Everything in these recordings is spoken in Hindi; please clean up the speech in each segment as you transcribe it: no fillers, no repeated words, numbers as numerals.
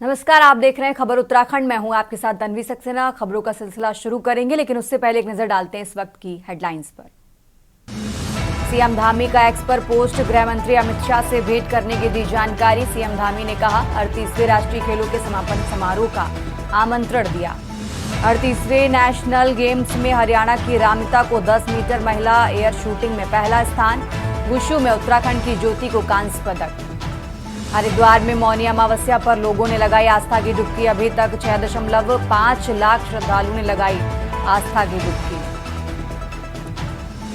नमस्कार, आप देख रहे हैं खबर उत्तराखंड। मैं हूं आपके साथ तन्वी सक्सेना। खबरों का सिलसिला शुरू करेंगे, लेकिन उससे पहले एक नजर डालते हैं इस वक्त की हेडलाइंस पर। सीएम धामी का एक्स पर पोस्ट, गृह मंत्री अमित शाह से भेंट करने की दी जानकारी। सीएम धामी ने कहा 38वें राष्ट्रीय खेलों के समापन समारोह का आमंत्रण दिया। 38वें नेशनल गेम्स में हरियाणा की रामिता को 10 मीटर महिला एयर शूटिंग में पहला स्थान। वुशु में उत्तराखंड की ज्योति को कांस्य पदक। हरिद्वार में मौनी अमावस्या पर लोगों ने लगाई आस्था की डुबकी। अभी तक 6.5 लाख श्रद्धालुओं ने लगाई आस्था की डुबकी।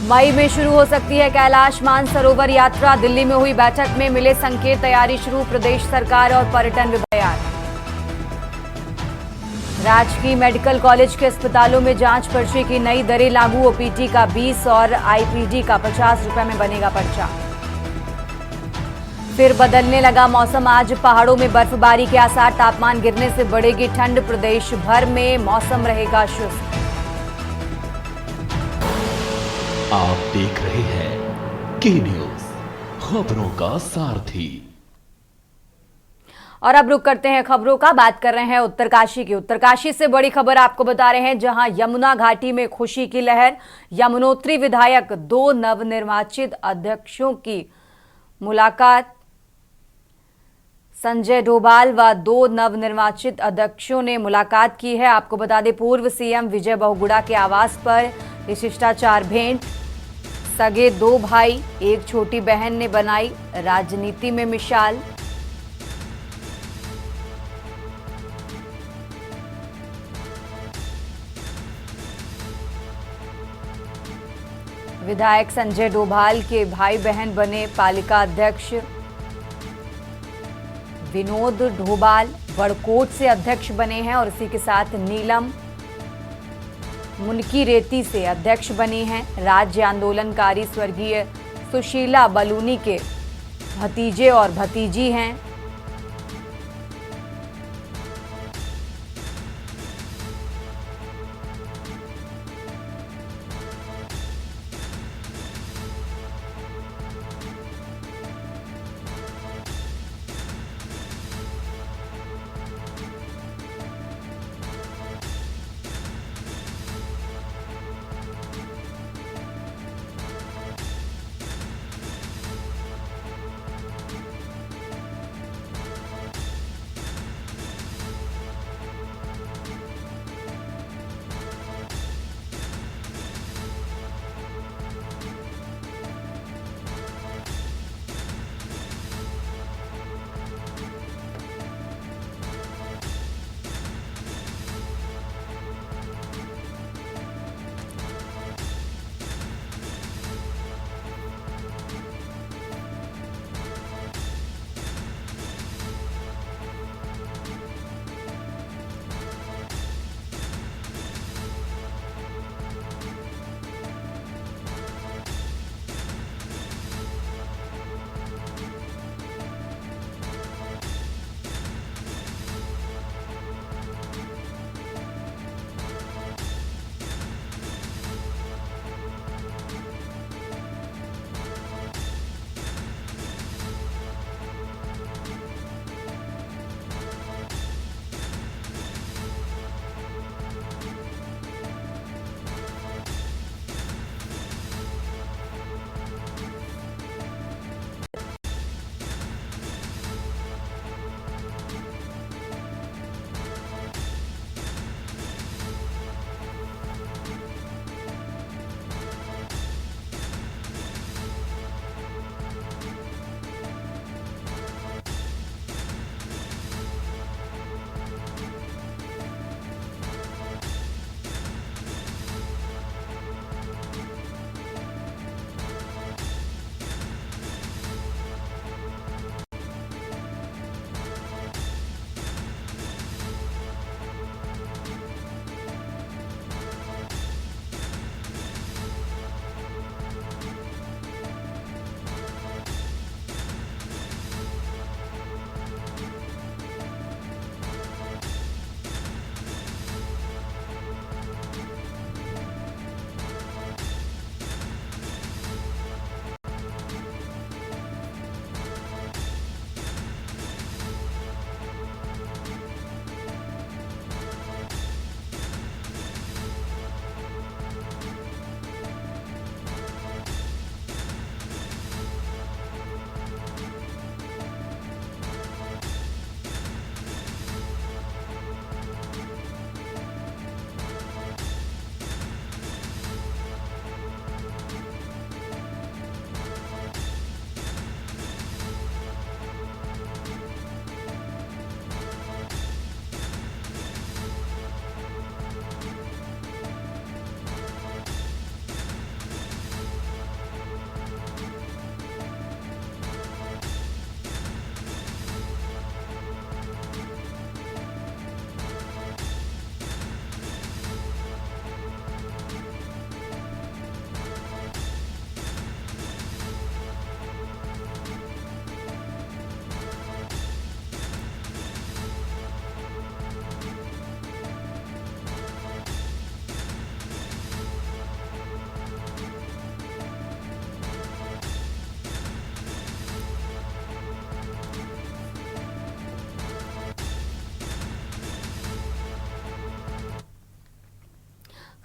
मई में शुरू हो सकती है कैलाश मानसरोवर यात्रा। दिल्ली में हुई बैठक में मिले संकेत, तैयारी शुरू। प्रदेश सरकार और पर्यटन विभाग। राजकीय मेडिकल कॉलेज के अस्पतालों में जांच पर्चे की नई दरें लागू। ओपीटी का 20 और आईपीडी का 50 रुपए में बनेगा पर्चा। फिर बदलने लगा मौसम। आज पहाड़ों में बर्फबारी के आसार। तापमान गिरने से बढ़ेगी ठंड। प्रदेश भर में मौसम रहेगा शुष्क। आप देख रहे हैं के न्यूज, खबरों का सारथी। और अब रुक करते हैं खबरों का। बात कर रहे हैं उत्तरकाशी की। उत्तरकाशी से बड़ी खबर आपको बता रहे हैं, जहां यमुना घाटी में खुशी की लहर। यमुनोत्री विधायक 2 नवनिर्वाचित अध्यक्षों की मुलाकात। संजय डोभाल व 2 नवनिर्वाचित अध्यक्षों ने मुलाकात की है। आपको बता दें, पूर्व सीएम विजय बहुगुणा के आवास पर ये शिष्टाचार भेंट। सगे 2 भाई, एक छोटी बहन ने बनाई राजनीति में मिसाल। विधायक संजय डोभाल के भाई बहन बने पालिका अध्यक्ष। विनोद डोभाल बड़कोट से अध्यक्ष बने हैं और इसी के साथ नीलम मुनकी रेती से अध्यक्ष बनी हैं। राज्य आंदोलनकारी स्वर्गीय सुशीला बलूनी के भतीजे और भतीजी हैं।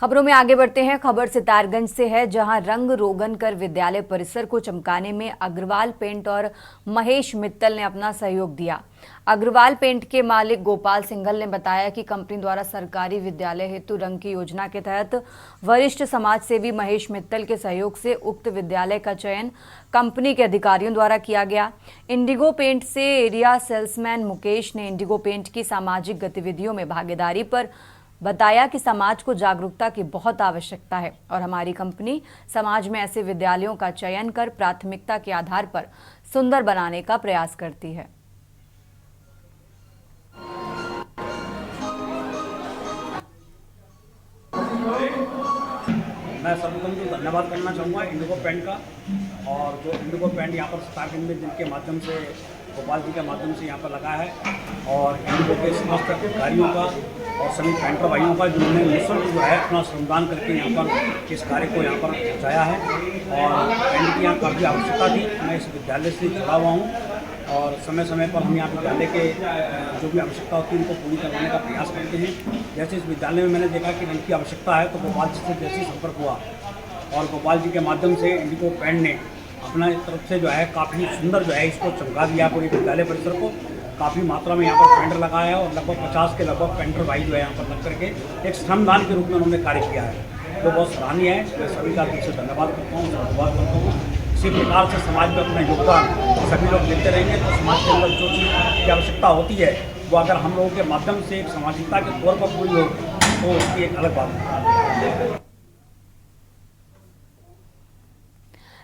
खबरों में आगे बढ़ते हैं। खबर सितारगंज से है, जहां रंग रोगन कर विद्यालय परिसर को चमकाने में अग्रवाल पेंट और महेश मित्तल ने अपना सहयोग दिया। अग्रवाल पेंट के मालिक गोपाल सिंघल ने बताया कि कंपनी द्वारा सरकारी विद्यालय हेतु रंग की योजना के तहत वरिष्ठ समाज सेवी महेश मित्तल के सहयोग से उक्त विद्यालय का चयन कंपनी के अधिकारियों द्वारा किया गया। इंडिगो पेंट से एरिया सेल्समैन मुकेश ने इंडिगो पेंट की सामाजिक गतिविधियों में भागीदारी पर बताया कि समाज को जागरूकता की बहुत आवश्यकता है और हमारी कंपनी समाज में ऐसे विद्यालयों का चयन कर प्राथमिकता के आधार पर सुंदर बनाने का प्रयास करती है। मैं सर्वप्रथम तो धन्यवाद करना चाहूँगा इंडिगो पेंट का, और जो इंडिगो पेंट यहाँ पर सितारगंज में जिनके माध्यम से गोपाल जी के माध्यम से यहाँ पर लगा है, और इंडिगो के समस्त अधिकारियों का और सभी पेंटर भाइयों का जिन्होंने निःशुल्क जो है अपना श्रमदान करके यहाँ पर इस कार्य को यहाँ पर पहुँचाया है। और पेंट की यहाँ काफ़ी आवश्यकता थी। मैं इस विद्यालय से जुड़ा हुआ हूँ और समय समय पर हम यहाँ विद्यालय के जो भी आवश्यकता होती है उनको पूरी करवाने का प्रयास करते हैं। जैसे इस विद्यालय में मैंने देखा कि रंग की आवश्यकता है, तो गोपाल जी से जैसे ही संपर्क हुआ और गोपाल जी के माध्यम से इंडिगो पेंट ने अपना तरफ से जो है काफ़ी सुंदर जो है इसको चमका दिया पूरे विद्यालय परिसर को। काफ़ी मात्रा में यहाँ पर पेंटर लगाया है और लगभग 50 के लगभग पेंटर भाई जो है यहाँ पर लग करके एक श्रमदान के रूप में उन्होंने कार्य किया है, जो बहुत सराहनीय है। मैं सभी का दिल से धन्यवाद करता हूँ, धन्यवाद करता हूँ। इसी प्रकार से समाज में अपना योगदान सभी लोग देते रहेंगे तो समाज के अंदर जो चीज़ की आवश्यकता होती है वो अगर हम लोगों के माध्यम से एक सामाजिकता के तौर पर पूरी हो तो उसकी एक अलग बात है।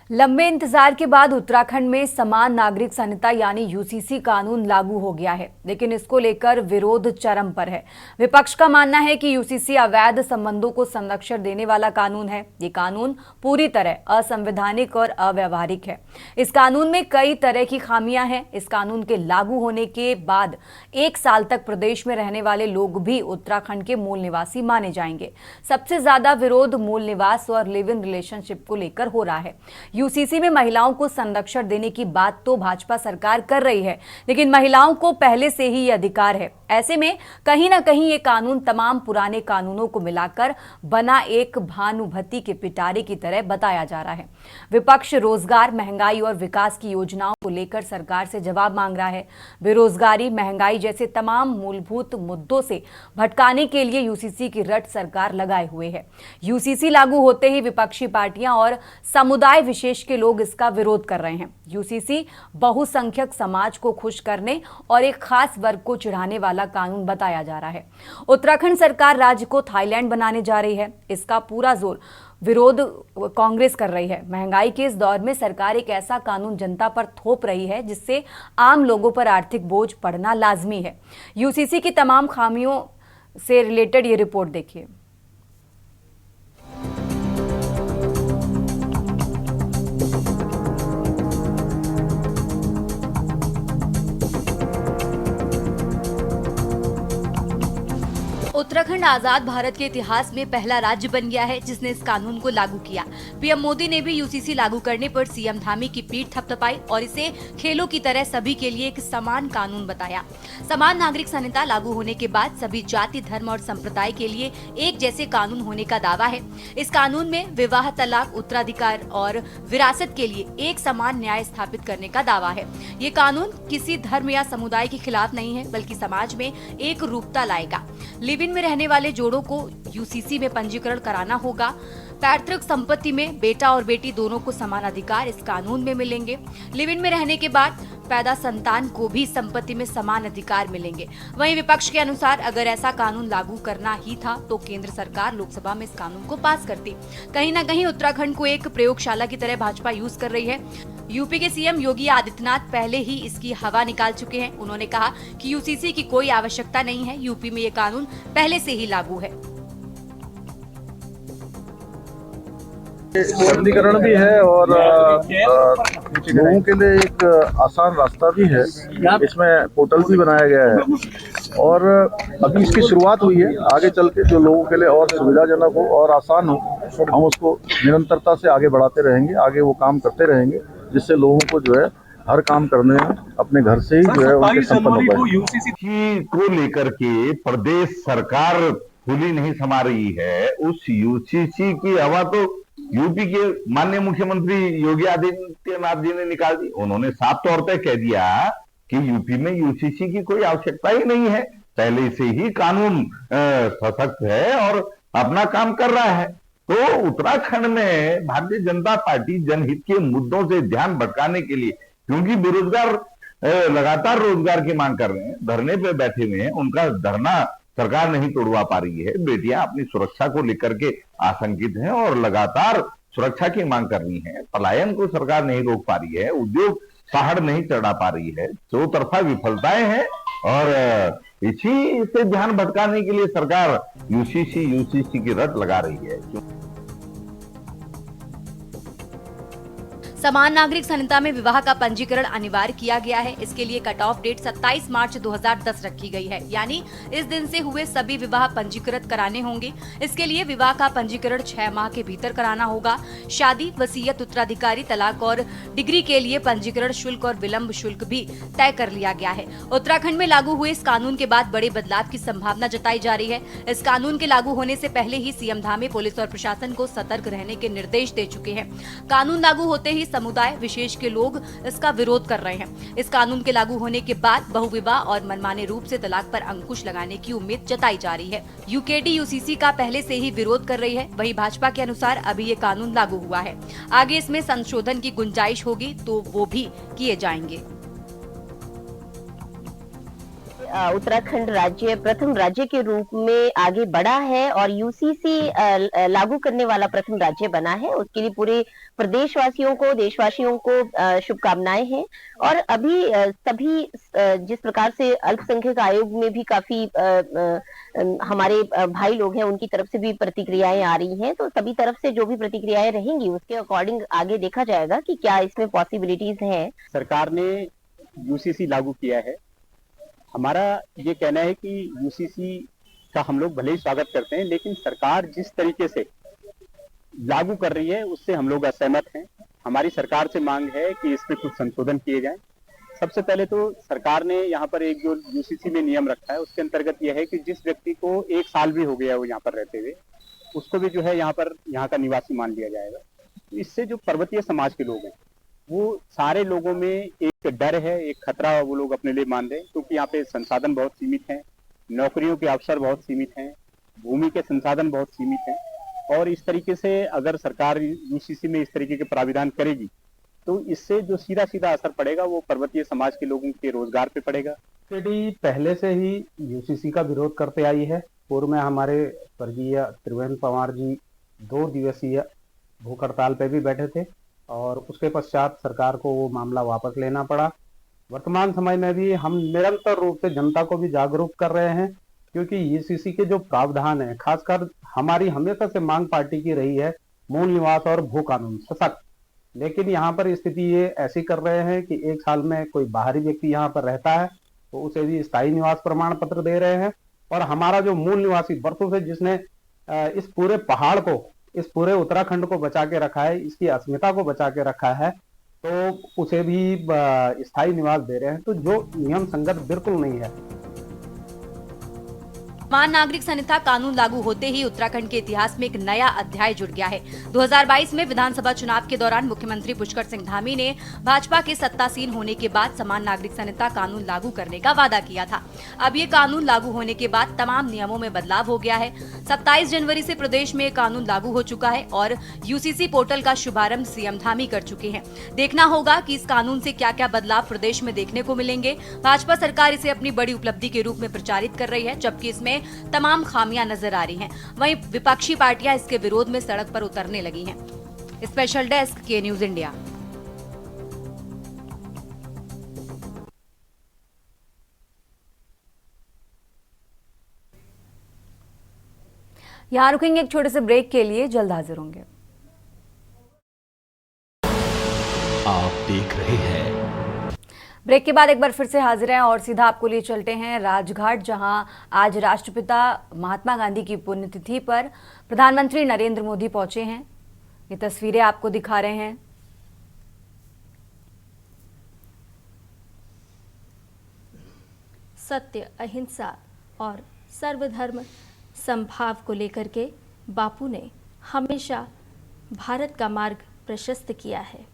लंबे इंतजार के बाद उत्तराखंड में समान नागरिक संहिता यानी यूसीसी कानून लागू हो गया है, लेकिन इसको लेकर विरोध चरम पर है। विपक्ष का मानना है कि यूसीसी अवैध संबंधों को संरक्षण देने वाला कानून है। ये कानून पूरी तरह असंवैधानिक और अव्यावहारिक है। इस कानून में कई तरह की खामियां हैं। इस कानून के लागू होने के बाद 1 साल तक प्रदेश में रहने वाले लोग भी उत्तराखंड के मूल निवासी माने जाएंगे। सबसे ज्यादा विरोध मूल निवास और लिव इन रिलेशनशिप को लेकर हो रहा है। यूसीसी में महिलाओं को संरक्षण देने की बात तो भाजपा सरकार कर रही है, लेकिन महिलाओं को पहले से ही ये अधिकार है। ऐसे में कहीं ना कहीं ये कानून तमाम पुराने कानूनों को मिलाकर बना एक भानुभती के पिटारे की तरह बताया जा रहा है। विपक्ष रोजगार, महंगाई और विकास की योजनाओं को लेकर सरकार से जवाब मांग रहा है। बेरोजगारी, महंगाई जैसे तमाम मूलभूत मुद्दों से भटकाने के लिए यूसीसी की रट सरकार लगाए हुए है। यूसीसी लागू होते ही विपक्षी पार्टियां और समुदाय विशेष के लोग इसका विरोध कर रहे हैं। यूसीसी बहुसंख्यक समाज को खुश करने और एक खास वर्ग को चिढ़ाने वाला कानून बताया जा रहा है। उत्तराखंड सरकार राज्य को थाईलैंड बनाने जा रही है। इसका पूरा जोर विरोध कांग्रेस कर रही है। महंगाई के इस दौर में सरकार एक ऐसा कानून जनता पर थोप रही है जिससे आम लोगों पर आर्थिक बोझ पड़ना लाजमी है। यूसीसी की तमाम खामियों से रिलेटेड ये रिपोर्ट देखिए। उत्तराखंड आजाद भारत के इतिहास में पहला राज्य बन गया है जिसने इस कानून को लागू किया। पीएम मोदी ने भी यूसीसी लागू करने पर सीएम धामी की पीठ थपथपाई और इसे खेलों की तरह सभी के लिए एक समान कानून बताया। समान नागरिक संहिता लागू होने के बाद सभी जाति, धर्म और संप्रदाय के लिए एक जैसे कानून होने का दावा है। इस कानून में विवाह, तलाक, उत्तराधिकार और विरासत के लिए एक समान न्याय स्थापित करने का दावा है। ये कानून किसी धर्म या समुदाय के खिलाफ नहीं है, बल्कि समाज में एक रूपता लाएगा। लिव इन में रहने वाले जोड़ों को यूसीसी में पंजीकरण कराना होगा। पैतृक संपत्ति में बेटा और बेटी दोनों को समान अधिकार इस कानून में मिलेंगे। लिव इन में रहने के बाद पैदा संतान को भी संपत्ति में समान अधिकार मिलेंगे। वहीं विपक्ष के अनुसार अगर ऐसा कानून लागू करना ही था तो केंद्र सरकार लोकसभा में इस कानून को पास करती। कहीं ना कहीं उत्तराखंड को एक प्रयोगशाला की तरह भाजपा यूज कर रही है। यूपी के सीएम योगी आदित्यनाथ पहले ही इसकी हवा निकाल चुके हैं। उन्होंने कहा कि यूसीसी की कोई आवश्यकता नहीं है, यूपी में ये कानून पहले से ही लागू है। सरलीकरण भी है और लोगों के लिए एक आसान रास्ता भी है। इसमें पोर्टल भी बनाया गया है और अभी इसकी शुरुआत हुई है। आगे चल के जो लोगों के लिए और सुविधाजनक हो और आसान हो, हम उसको निरंतरता से आगे बढ़ाते रहेंगे। आगे वो काम करते रहेंगे जिससे लोगों को जो है हर काम करने में अपने घर से ही जो है उनके संपन्न हो पाए। यूसीसी को लेकर के प्रदेश सरकार फूली नहीं समा रही है, उस यूसीसी की हवा तो यूपी के माननीय मुख्यमंत्री योगी आदित्यनाथ जी ने निकाल दी। उन्होंने साफ तौर पर कह दिया कि यूपी में यूसीसी की कोई आवश्यकता ही नहीं है, पहले से ही कानून सशक्त है और अपना काम कर रहा है। तो उत्तराखंड में भारतीय जनता पार्टी जनहित के मुद्दों से ध्यान भटकाने के लिए, क्योंकि बेरोजगार लगातार रोजगार की मांग कर रहे हैं, धरने पे बैठे हुए हैं, उनका धरना सरकार नहीं तोड़वा पा रही है। बेटियां अपनी सुरक्षा को लेकर के आशंकित हैं और लगातार सुरक्षा की मांग कर रही हैं। पलायन को सरकार नहीं रोक पा रही है, उद्योग पहाड़ नहीं चढ़ा पा रही है, दो तरफा विफलताएं हैं और इसी से ध्यान भटकाने के लिए सरकार यूसीसी की रट लगा रही है। समान नागरिक संहिता में विवाह का पंजीकरण अनिवार्य किया गया है। इसके लिए कट ऑफ डेट 27 मार्च 2010 रखी गई है, यानी इस दिन से हुए सभी विवाह पंजीकृत कराने होंगे। इसके लिए विवाह का पंजीकरण 6 माह के भीतर कराना होगा। शादी, वसीयत, उत्तराधिकारी, तलाक और डिग्री के लिए पंजीकरण शुल्क और विलंब शुल्क भी तय कर लिया गया है। उत्तराखंड में लागू हुए इस कानून के बाद बड़े बदलाव की संभावना जताई जा रही है। इस कानून के लागू होने से पहले ही सीएम धामी पुलिस और प्रशासन को सतर्क रहने के निर्देश दे चुके हैं। कानून लागू होते ही समुदाय विशेष के लोग इसका विरोध कर रहे हैं। इस कानून के लागू होने के बाद बहुविवाह और मनमाने रूप से तलाक पर अंकुश लगाने की उम्मीद जताई जा रही है। यूकेडी यूसीसी का पहले से ही विरोध कर रही है। वहीं भाजपा के अनुसार अभी ये कानून लागू हुआ है, आगे इसमें संशोधन की गुंजाइश होगी तो वो भी किए जाएंगे। उत्तराखंड राज्य प्रथम राज्य के रूप में आगे बढ़ा है और यूसीसी लागू करने वाला प्रथम राज्य बना है। उसके लिए पूरे प्रदेशवासियों को, देशवासियों को शुभकामनाएं हैं। और अभी सभी जिस प्रकार से अल्पसंख्यक आयोग में भी काफी हमारे भाई लोग हैं, उनकी तरफ से भी प्रतिक्रियाएं आ रही हैं, तो सभी तरफ से जो भी प्रतिक्रियाएं रहेंगी उसके अकॉर्डिंग आगे देखा जाएगा कि क्या इसमें पॉसिबिलिटीज हैं। सरकार ने यूसीसी लागू किया है। हमारा ये कहना है कि यूसीसी का हम लोग भले ही स्वागत करते हैं, लेकिन सरकार जिस तरीके से लागू कर रही है उससे हम लोग असहमत हैं। हमारी सरकार से मांग है कि इसमें कुछ संशोधन किए जाएं। सबसे पहले तो सरकार ने यहाँ पर एक जो यूसीसी में नियम रखा है उसके अंतर्गत यह है कि जिस व्यक्ति को 1 साल भी हो गया वो यहाँ पर रहते हुए, उसको भी जो है यहाँ का निवासी मान लिया जाएगा। इससे जो पर्वतीय समाज के लोग हैं वो सारे लोगों में एक डर है, एक खतरा वो लोग अपने लिए मान रहे हैं, क्योंकि यहाँ पे संसाधन बहुत सीमित हैं, नौकरियों के अवसर बहुत सीमित हैं, भूमि के संसाधन बहुत सीमित हैं। और इस तरीके से अगर सरकार यूसीसी में इस तरीके के प्राविधान करेगी तो इससे जो सीधा सीधा असर पड़ेगा वो पर्वतीय समाज के लोगों के रोजगार पे पड़ेगा। पहले से ही यूसीसी का विरोध करते आई है। पूर्व में हमारे स्वर्गीय त्रिवेंद्र पंवार जी 2 दिवसीय भूख हड़ताल पे भी बैठे थे और उसके पश्चात सरकार को वो मामला वापस लेना पड़ा। वर्तमान समय में भी हम निरंतर रूप से जनता को भी जागरूक कर रहे हैं, क्योंकि यूसीसी के जो प्रावधान है, खासकर हमारी हमेशा से मांग पार्टी की रही है मूल निवास और भू कानून सशक्त, लेकिन यहाँ पर स्थिति ये ऐसी कर रहे हैं कि 1 साल में कोई बाहरी व्यक्ति यहाँ पर रहता है तो उसे भी स्थायी निवास प्रमाण पत्र दे रहे हैं। और हमारा जो मूल निवासी वर्षों से जिसने इस पूरे पहाड़ को, इस पूरे उत्तराखंड को बचा के रखा है, इसकी अस्मिता को बचा के रखा है, तो उसे भी स्थायी निवास दे रहे हैं, तो जो नियम संगत बिल्कुल नहीं है। समान नागरिक संहिता कानून लागू होते ही उत्तराखंड के इतिहास में एक नया अध्याय जुड़ गया है। 2022 में विधानसभा चुनाव के दौरान मुख्यमंत्री पुष्कर सिंह धामी ने भाजपा के सत्तासीन होने के बाद समान नागरिक संहिता कानून लागू करने का वादा किया था। अब ये कानून लागू होने के बाद तमाम नियमों में बदलाव हो गया है। 27 जनवरी से प्रदेश में कानून लागू हो चुका है और यूसीसी पोर्टल का शुभारंभ सीएम धामी कर चुके हैं। देखना होगा कि इस कानून से क्या क्या बदलाव प्रदेश में देखने को मिलेंगे। भाजपा सरकार इसे अपनी बड़ी उपलब्धि के रूप में प्रचारित कर रही है, जबकि इसमें तमाम खामियां नजर आ रही हैं। वहीं विपक्षी पार्टियां इसके विरोध में सड़क पर उतरने लगी हैं। स्पेशल डेस्क के न्यूज इंडिया। यहां रुकेंगे एक छोटे से ब्रेक के लिए, जल्द हाजिर होंगे। आप देख रहे हैं ब्रेक के बाद एक बार फिर से हाजिर हैं और सीधा आपको लिए चलते हैं राजघाट, जहां आज राष्ट्रपिता महात्मा गांधी की पुण्यतिथि पर प्रधानमंत्री नरेंद्र मोदी पहुंचे हैं। ये तस्वीरें आपको दिखा रहे हैं। सत्य, अहिंसा और सर्वधर्म समभाव को लेकर के बापू ने हमेशा भारत का मार्ग प्रशस्त किया है,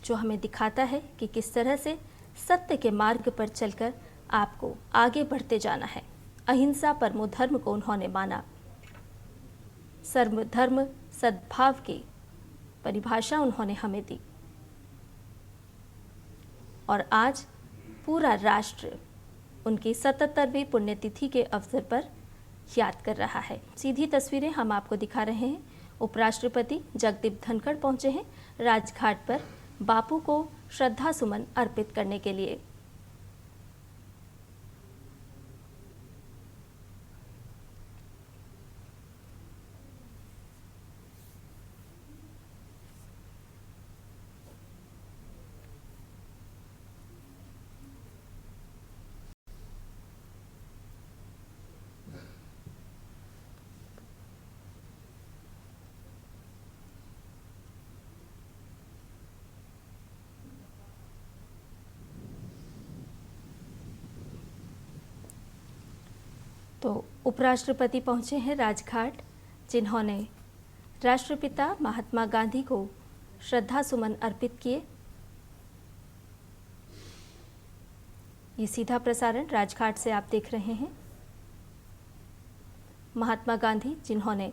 जो हमें दिखाता है कि किस तरह से सत्य के मार्ग पर चलकर आपको आगे बढ़ते जाना है। अहिंसा परमो धर्म को उन्होंने माना। सर्वधर्म सद्भाव की परिभाषा उन्होंने हमें दी और आज पूरा राष्ट्र उनकी 77वीं पुण्यतिथि के अवसर पर याद कर रहा है। सीधी तस्वीरें हम आपको दिखा रहे हैं। उपराष्ट्रपति जगदीप धनखड़ पहुंचे हैं राजघाट पर बापू को श्रद्धा सुमन अर्पित करने के लिए। तो उपराष्ट्रपति पहुंचे हैं राजघाट, जिन्होंने राष्ट्रपिता महात्मा गांधी को श्रद्धा सुमन अर्पित किए। ये सीधा प्रसारण राजघाट से आप देख रहे हैं। महात्मा गांधी जिन्होंने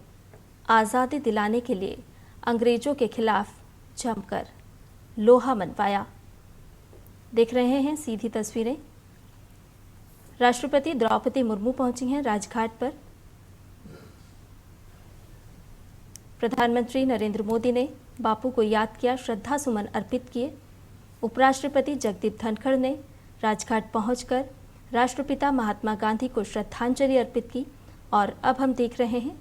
आज़ादी दिलाने के लिए अंग्रेजों के खिलाफ जमकर लोहा मनवाया। देख रहे हैं सीधी तस्वीरें। राष्ट्रपति द्रौपदी मुर्मू पहुंची हैं राजघाट पर। प्रधानमंत्री नरेंद्र मोदी ने बापू को याद किया, श्रद्धा सुमन अर्पित किए। उपराष्ट्रपति जगदीप धनखड़ ने राजघाट पहुंचकर राष्ट्रपिता महात्मा गांधी को श्रद्धांजलि अर्पित की। और अब हम देख रहे हैं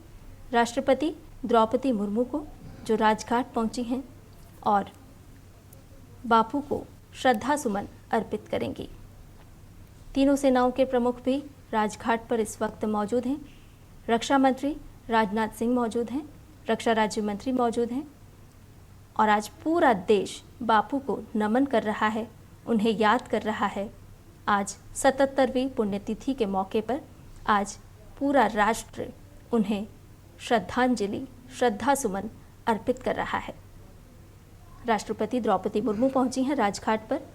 राष्ट्रपति द्रौपदी मुर्मू को, जो राजघाट पहुंची हैं और बापू को श्रद्धा सुमन अर्पित करेंगी। तीनों सेनाओं के प्रमुख भी राजघाट पर इस वक्त मौजूद हैं। रक्षा मंत्री राजनाथ सिंह मौजूद हैं, रक्षा राज्य मंत्री मौजूद हैं और आज पूरा देश बापू को नमन कर रहा है, उन्हें याद कर रहा है। आज 77वीं पुण्यतिथि के मौके पर आज पूरा राष्ट्र उन्हें श्रद्धांजलि, श्रद्धा सुमन अर्पित कर रहा है। राष्ट्रपति द्रौपदी मुर्मू पहुंची हैं राजघाट पर।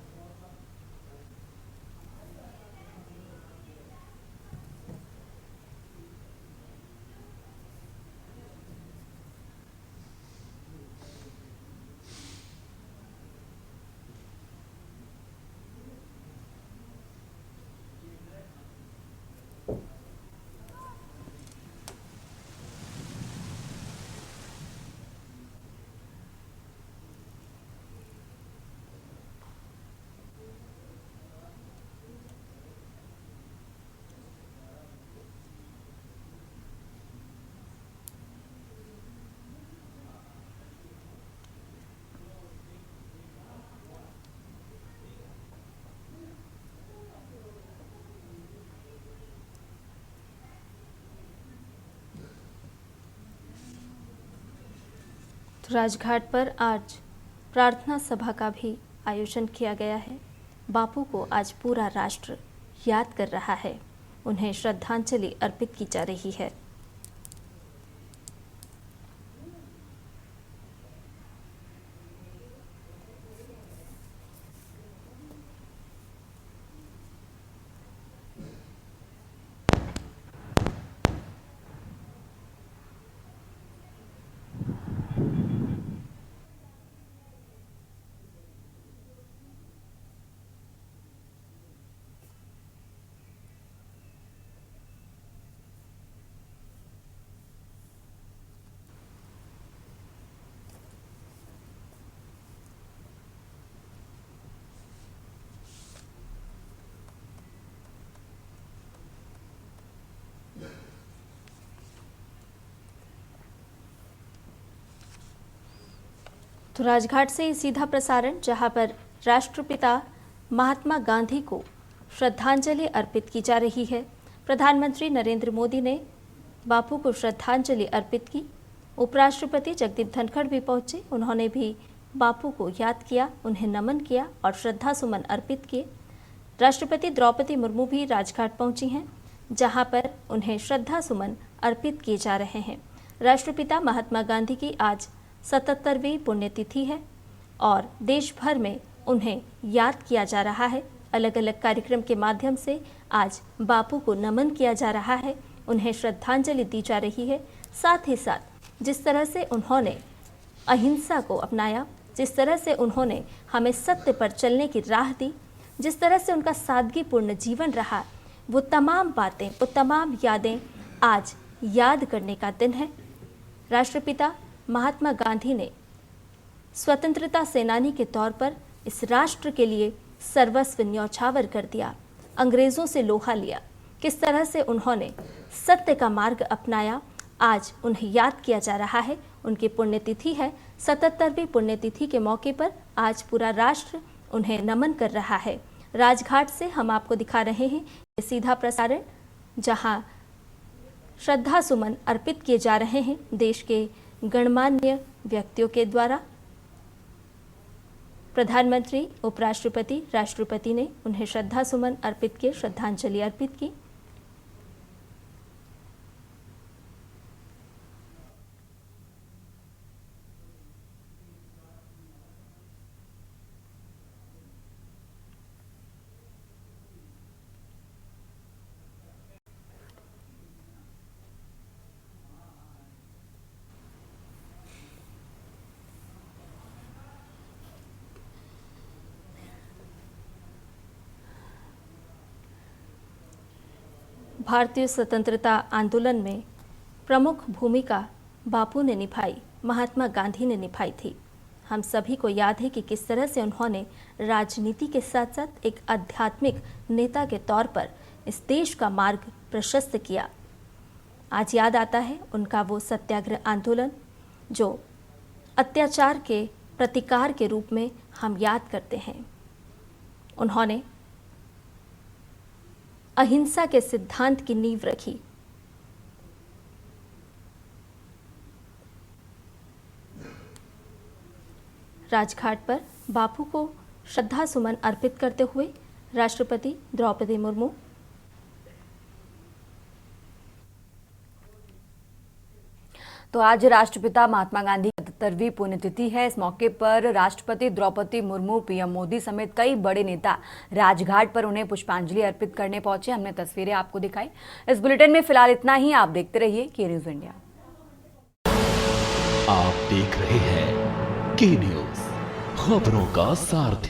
तो राजघाट पर आज प्रार्थना सभा का भी आयोजन किया गया है। बापू को आज पूरा राष्ट्र याद कर रहा है, उन्हें श्रद्धांजलि अर्पित की जा रही है। तो राजघाट से सीधा प्रसारण, जहां पर राष्ट्रपिता महात्मा गांधी को श्रद्धांजलि अर्पित की जा रही है। प्रधानमंत्री नरेंद्र मोदी ने बापू को श्रद्धांजलि अर्पित की। उपराष्ट्रपति जगदीप धनखड़ भी पहुंचे, उन्होंने भी बापू को याद किया, उन्हें नमन किया और श्रद्धा सुमन अर्पित किए। राष्ट्रपति द्रौपदी मुर्मू भी राजघाट पहुंची हैं, जहां पर उन्हें श्रद्धा सुमन अर्पित किए जा रहे हैं। राष्ट्रपिता महात्मा गांधी की आज 77वीं पुण्यतिथि है और देश भर में उन्हें याद किया जा रहा है। अलग अलग कार्यक्रम के माध्यम से आज बापू को नमन किया जा रहा है, उन्हें श्रद्धांजलि दी जा रही है। साथ ही साथ जिस तरह से उन्होंने अहिंसा को अपनाया, जिस तरह से उन्होंने हमें सत्य पर चलने की राह दी, जिस तरह से उनका सादगीपूर्ण जीवन रहा, वो तमाम बातें, वो तमाम यादें आज याद करने का दिन है। राष्ट्रपिता महात्मा गांधी ने स्वतंत्रता सेनानी के तौर पर इस राष्ट्र के लिए सर्वस्व न्यौछावर कर दिया, अंग्रेज़ों से लोहा लिया। किस तरह से उन्होंने सत्य का मार्ग अपनाया, आज उन्हें याद किया जा रहा है। उनकी पुण्यतिथि है, 77वीं पुण्यतिथि के मौके पर आज पूरा राष्ट्र उन्हें नमन कर रहा है। राजघाट से हम आपको दिखा रहे हैं ये सीधा प्रसारण, जहां श्रद्धा सुमन अर्पित किए जा रहे हैं देश के गणमान्य व्यक्तियों के द्वारा। प्रधानमंत्री, उपराष्ट्रपति, राष्ट्रपति ने उन्हें श्रद्धा सुमन अर्पित किए, श्रद्धांजलि अर्पित की। भारतीय स्वतंत्रता आंदोलन में प्रमुख भूमिका बापू ने निभाई, महात्मा गांधी ने निभाई थी। हम सभी को याद है कि किस तरह से उन्होंने राजनीति के साथ साथ एक आध्यात्मिक नेता के तौर पर इस देश का मार्ग प्रशस्त किया। आज याद आता है उनका वो सत्याग्रह आंदोलन जो अत्याचार के प्रतिकार के रूप में हम याद करते हैं। उन्होंने अहिंसा के सिद्धांत की नींव रखी। राजघाट पर बापू को श्रद्धा सुमन अर्पित करते हुए राष्ट्रपति द्रौपदी मुर्मू, तो आज राष्ट्रपिता महात्मा गांधी की 77वीं पुण्यतिथि है। इस मौके पर राष्ट्रपति द्रौपदी मुर्मू, पीएम मोदी समेत कई बड़े नेता राजघाट पर उन्हें पुष्पांजलि अर्पित करने पहुंचे। हमने तस्वीरें आपको दिखाई। इस बुलेटिन में फिलहाल इतना ही। आप देखते रहिए के न्यूज इंडिया। आप देख रहे हैं के न्यूज, खबरों का सारथी।